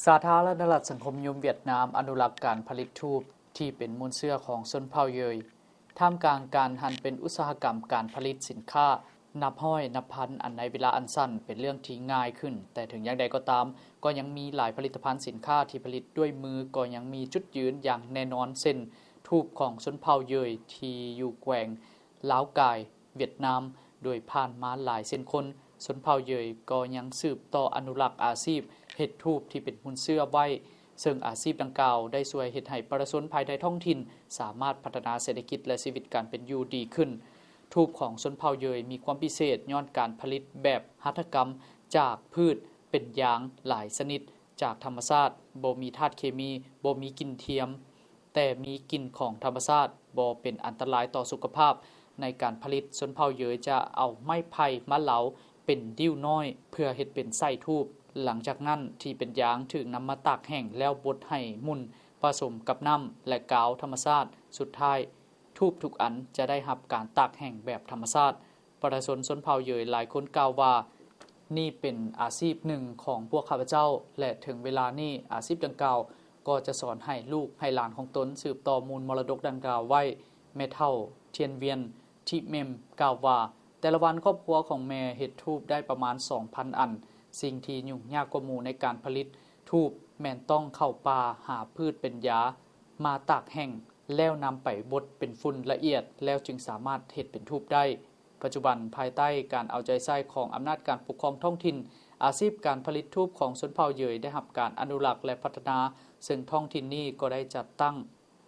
สาธารณรัฐสังคมนิยมเวียดนามอนุรักษ์การผลิตทูบที่เป็นมูลเชื้อของชนเผ่าเยยท่ามกลางการหันเป็นอุตสาหกรรมการผลิตสินค้านับร้อยนับพันอันในเวลาอันสั้นเป็นเรื่องที่ง่ายขึ้นแต่ถึงอย่างใดก็ตามก็ยังมีหลายผลิตภัณฑ์สินค้าที่ผลิตด้วยมือก็ยังมีจุดยืนอย่างแน่นอนเช่นทูบของชนเผ่าเยยที่อยู่แกว่งลาวกายเวียดนามโดยผ่านมาหลายเส้นคนชนเผ่าเยยก็ยังสืบต่ออนุรักษ์อาชีพเฮ็ดทูบที่เป็นหุ้นเสื้อไว้ซึ่งอาชีพดังกล่าวได้ช่วยเฮ็ดให้ประชาชนภายในท้องถิ่นสามารถพัฒนาเศรษฐกิจและชีวิตการเป็นอยู่ดีขึ้นทูบของชนเผ่าเยยมีความพิเศษย้อนการผลิตแบบหัตถกรรมจากพืชเป็นยางหลายชนิดจากธรรมชาติบ่มีธาตุเคมีบ่มีกลิ่นเทียมแต่มีกลิ่นของธรรมชาติบ่เป็นอันตรายต่อสุขภาพในการผลิตชนเผ่าเยยจะเอาไม้ไผ่มาเหลาเป็นดิ้วน้อยเพื่อเฮ็ดเป็นไส้ทูบหลังจากนั้นที่เป็นยางถึงนำมาตากแห้งแล้วบดให้มุนผสมกับน้ำและกาวธรรมชาติสุดท้ายทูบทุกอันจะได้รับการตากแห้งแบบธรรมชาติประชาชนชนเผ่าเยยหลายคนกล่าวว่านี่เป็นอาชีพหนึ่งของพวกข้าพเจ้าและถึงเวลานี้อาชีพดังกล่าวก็จะสอนให้ลูกให้หลานของตนสืบต่อมูลมรดกดังกล่าวไว้แม่เฒ่าเทียนเวียนทิเมมกล่าวว่าแต่ละวันครอบครัวของแม่เฮ็ดทูบได้ประมาณ 2,000 อันสิ่งที่ยุ่งยากกว่าหมู่ในการผลิตทูบแม่นต้องเข้าป่าหาพืชเป็นยามาตากแห้งแล้วนำไปบดเป็นฝุ่นละเอียดแล้วจึงสามารถเฮ็ดเป็นทูบได้ปัจจุบันภายใต้การเอาใจใส่ของอำนาจการปกครองท้องถิ่นอาชีพการผลิตทูบของชนเผ่าเยยได้รับการอนุรักษ์และพัฒนาซึ่งท้องถิ่นนี้ก็ได้จัดตั้ง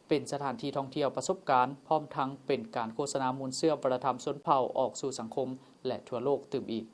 เป็นสถานที่ท่องเที่ยวประสบการณ์พร้อมทั้งเป็นการโฆษณามูลเสื้อวัฒนธรรมชนเผ่าออกสู่สังคมและทั่วโลกตื่มอีก